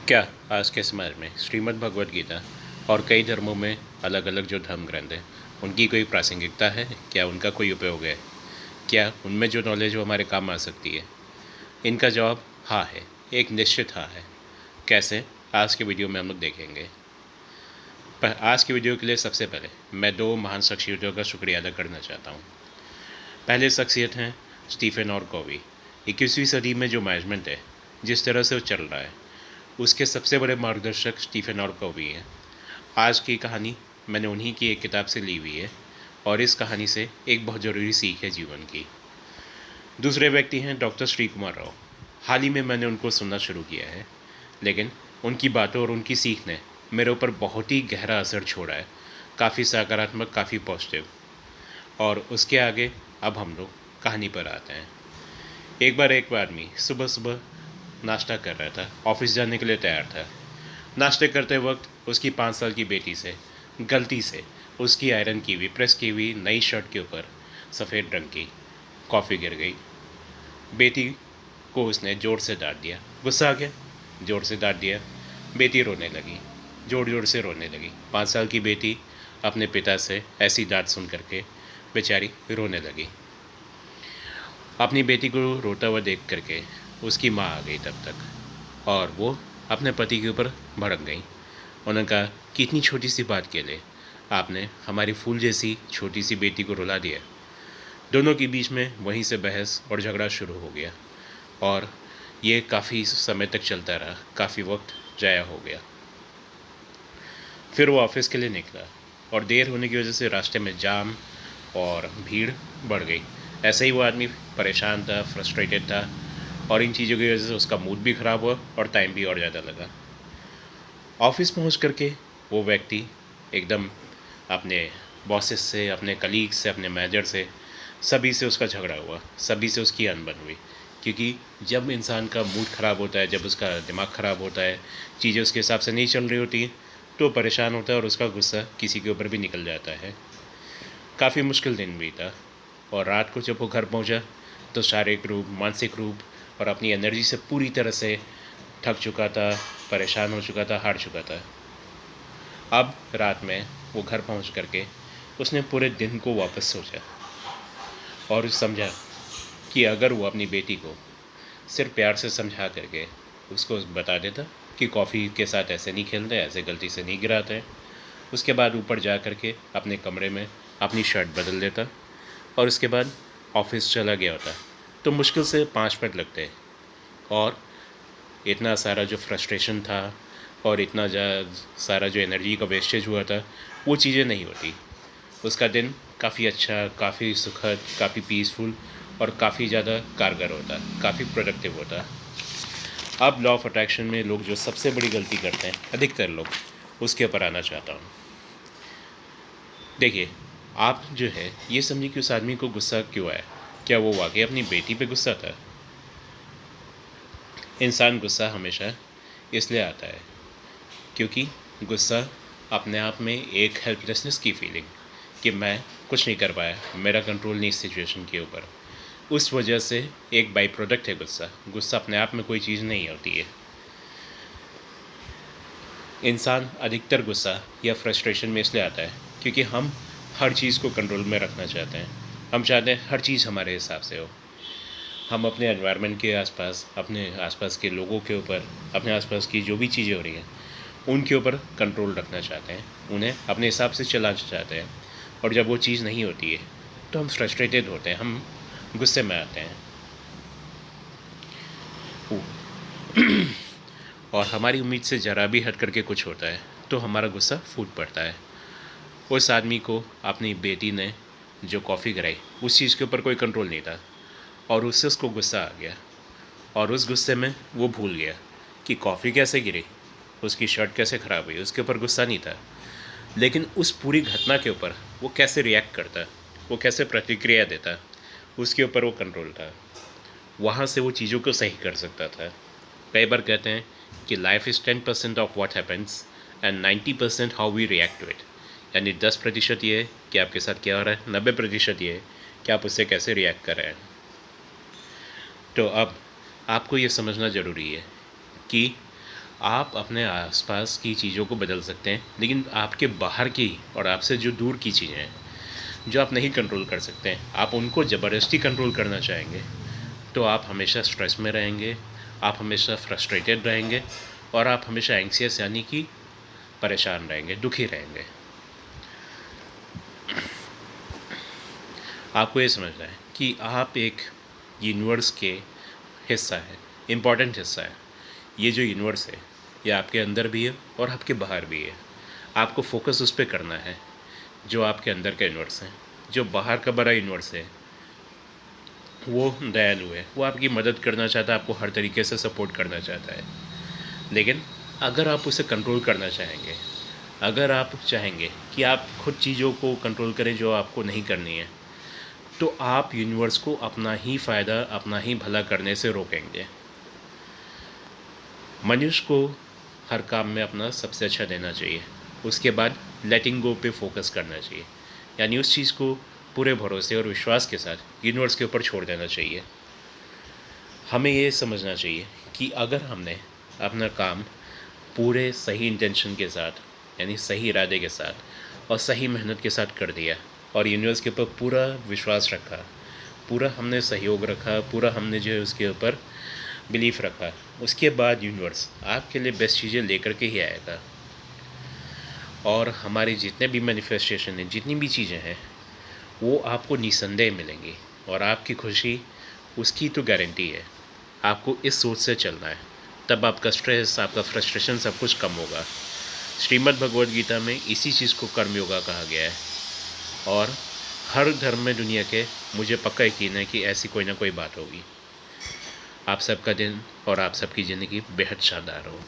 क्या आज के समाज में श्रीमद् भगवद गीता और कई धर्मों में अलग अलग जो धर्म ग्रंथ हैं उनकी कोई प्रासंगिकता है? क्या उनका कोई उपयोग है? क्या उनमें जो नॉलेज वो हमारे काम आ सकती है? इनका जवाब हाँ है, एक निश्चित हाँ है। कैसे? आज के वीडियो में हम लोग देखेंगे। पर आज की वीडियो के लिए सबसे पहले मैं दो महान शख्सियतों का शुक्रिया अदा करना चाहता हूँ। पहले शख्सियत हैं स्टीफन और कोवी। 21वीं सदी में जो मैनेजमेंट है, जिस तरह से वो चल रहा है, उसके सबसे बड़े मार्गदर्शक स्टीफन और कोवी हैं। आज की कहानी मैंने उन्हीं की एक किताब से ली हुई है और इस कहानी से एक बहुत ज़रूरी सीख है जीवन की। दूसरे व्यक्ति हैं डॉक्टर श्री कुमार राव। हाल ही में मैंने उनको सुनना शुरू किया है, लेकिन उनकी बातों और उनकी सीख ने मेरे ऊपर बहुत ही गहरा असर छोड़ा है। काफ़ी सकारात्मक, काफ़ी पॉजिटिव। और उसके आगे अब हम लोग कहानी पर आते हैं। एक आदमी सुबह सुबह नाश्ता कर रहा था, ऑफिस जाने के लिए तैयार था। नाश्ते करते वक्त उसकी 5 साल की बेटी से गलती से उसकी आयरन की हुई, प्रेस की हुई नई शर्ट के ऊपर सफ़ेद रंग की कॉफ़ी गिर गई। बेटी को उसने ज़ोर से डांट दिया। गुस्सा आ गया, ज़ोर से डांट दिया। बेटी रोने लगी, ज़ोर ज़ोर से रोने लगी। 5 साल की बेटी अपने पिता से ऐसी डांट सुन करके बेचारी रोने लगी। अपनी बेटी को रोता हुआ देख करके उसकी माँ आ गई तब तक, और वो अपने पति के ऊपर भड़क गई। उन्होंने कहा कि इतनी छोटी सी बात के लिए आपने हमारी फूल जैसी छोटी सी बेटी को रुला दिया। दोनों के बीच में वहीं से बहस और झगड़ा शुरू हो गया और ये काफ़ी समय तक चलता रहा। काफ़ी वक्त ज़ाया हो गया। फिर वो ऑफिस के लिए निकला और देर होने की वजह से रास्ते में जाम और भीड़ बढ़ गई। ऐसे ही वो आदमी परेशान था, फ्रस्ट्रेटेड था, और इन चीज़ों की वजह से उसका मूड भी ख़राब हुआ और टाइम भी और ज़्यादा लगा। ऑफिस पहुंच करके वो व्यक्ति एकदम अपने बॉसेस से, अपने कलीग्स से, अपने मैनेजर से, सभी से उसका झगड़ा हुआ, सभी से उसकी अनबन हुई। क्योंकि जब इंसान का मूड ख़राब होता है, जब उसका दिमाग ख़राब होता है, चीज़ें उसके हिसाब से नहीं चल रही होती, तो परेशान होता है और उसका गुस्सा किसी के ऊपर भी निकल जाता है। काफ़ी मुश्किल दिन बीता और रात को जब वो घर पहुंचा तो शारीरिक रूप, मानसिक रूप और अपनी एनर्जी से पूरी तरह से थक चुका था, परेशान हो चुका था, हार चुका था। अब रात में वो घर पहुंच करके उसने पूरे दिन को वापस सोचा और समझा कि अगर वो अपनी बेटी को सिर्फ प्यार से समझा करके उसको बता देता कि कॉफ़ी के साथ ऐसे नहीं खेलते, ऐसे गलती से नहीं गिराते, उसके बाद ऊपर जा कर के अपने कमरे में अपनी शर्ट बदल देता और उसके बाद ऑफिस चला गया होता, तो मुश्किल से 5 मिनट लगते और इतना सारा जो फ्रस्ट्रेशन था और इतना सारा जो एनर्जी का वेस्टेज हुआ था, वो चीज़ें नहीं होती। उसका दिन काफ़ी अच्छा, काफ़ी सुखद, काफ़ी पीसफुल और काफ़ी ज़्यादा कारगर होता, काफ़ी प्रोडक्टिव होता। अब लॉ ऑफ अट्रैक्शन में लोग जो सबसे बड़ी गलती करते हैं, अधिकतर लोग, उसके ऊपर आना चाहता हूँ। देखिए, आप जो है ये समझिए कि उस आदमी को गुस्सा क्यों आया। क्या वो वाकई अपनी बेटी पे गुस्सा था? इंसान गुस्सा हमेशा इसलिए आता है क्योंकि गुस्सा अपने आप में एक हेल्पलेसनेस की फीलिंग, कि मैं कुछ नहीं कर पाया, मेरा कंट्रोल नहीं इस सिचुएशन के ऊपर, उस वजह से एक बाई प्रोडक्ट है गुस्सा। गुस्सा अपने आप में कोई चीज़ नहीं होती है। इंसान अधिकतर गुस्सा या फ्रस्ट्रेशन में इसलिए आता है क्योंकि हम हर चीज़ को कंट्रोल में रखना चाहते हैं। हम चाहते हैं हर चीज़ हमारे हिसाब से हो। हम अपने एनवायरनमेंट के आसपास, अपने आसपास के लोगों के ऊपर, अपने आसपास की जो भी चीज़ें हो रही हैं उनके ऊपर कंट्रोल रखना चाहते हैं, उन्हें अपने हिसाब से चलाना चाहते हैं। और जब वो चीज़ नहीं होती है तो हम फ्रस्ट्रेटेड होते हैं, हम गुस्से में आते हैं। और हमारी उम्मीद से ज़रा भी हट करके कुछ होता है तो हमारा गुस्सा फूट पड़ता है। उस आदमी को अपनी बेटी ने जो कॉफ़ी गिराई, उस चीज़ के ऊपर कोई कंट्रोल नहीं था और उससे उसको गुस्सा आ गया और उस गुस्से में वो भूल गया कि कॉफ़ी कैसे गिरी, उसकी शर्ट कैसे ख़राब हुई, उसके ऊपर गुस्सा नहीं था। लेकिन उस पूरी घटना के ऊपर वो कैसे रिएक्ट करता, वो कैसे प्रतिक्रिया देता, उसके ऊपर वो कंट्रोल था। वहाँ से वो चीज़ों को सही कर सकता था। कई बार कहते हैं कि life is 10% of what happens and 90% how we react to it. यानी 10% ये है कि आपके साथ क्या हो रहा है, 90% ये है कि आप उससे कैसे रिएक्ट कर रहे हैं। तो अब आपको ये समझना ज़रूरी है कि आप अपने आसपास की चीज़ों को बदल सकते हैं, लेकिन आपके बाहर की और आपसे जो दूर की चीज़ें हैं, जो आप नहीं कंट्रोल कर सकते हैं, आप उनको ज़बरदस्ती कंट्रोल करना चाहेंगे, तो आप हमेशा स्ट्रेस में रहेंगे, आप हमेशा फ्रस्ट्रेटेड रहेंगे और आप हमेशा एंग्ज़ियस यानी कि परेशान रहेंगे, दुखी रहेंगे। आपको ये समझना है कि आप एक यूनिवर्स के हिस्सा हैं, इम्पॉर्टेंट हिस्सा है। ये जो यूनिवर्स है, ये आपके अंदर भी है और आपके बाहर भी है। आपको फ़ोकस उस पे करना है, जो आपके अंदर का यूनिवर्स है। जो बाहर का बड़ा यूनिवर्स है, वो दयालु है, वो आपकी मदद करना चाहता है, आपको हर तरीके से सपोर्ट करना चाहता है। लेकिन अगर आप उसे कंट्रोल करना चाहेंगे, अगर आप चाहेंगे कि आप खुद चीज़ों को कंट्रोल करें जो आपको नहीं करनी है, तो आप यूनिवर्स को अपना ही फ़ायदा, अपना ही भला करने से रोकेंगे। मनुष्य को हर काम में अपना सबसे अच्छा देना चाहिए। उसके बाद लेटिंग गो पे फोकस करना चाहिए, यानी उस चीज़ को पूरे भरोसे और विश्वास के साथ यूनिवर्स के ऊपर छोड़ देना चाहिए। हमें ये समझना चाहिए कि अगर हमने अपना काम पूरे सही इंटेंशन के साथ, यानी सही इरादे के साथ और सही मेहनत के साथ कर दिया और यूनिवर्स के ऊपर पूरा विश्वास रखा, पूरा हमने सहयोग रखा, पूरा हमने जो है उसके ऊपर बिलीफ रखा, उसके बाद यूनिवर्स आपके लिए बेस्ट चीज़ें लेकर के ही आएगा। और हमारे जितने भी मैनिफेस्टेशन हैं, जितनी भी चीज़ें हैं, वो आपको निसंदेह मिलेंगी और आपकी खुशी उसकी तो गारंटी है। आपको इस सोच से चलना है, तब आपका स्ट्रेस, आपका फ्रस्ट्रेशन सब कुछ कम होगा। श्रीमद् भगवद गीता में इसी चीज़ को कर्म योगा कहा गया है और हर धर्म में दुनिया के मुझे पक्का यकीन है कि ऐसी कोई ना कोई बात होगी। आप सबका दिन और आप सबकी ज़िंदगी बेहद शानदार हो।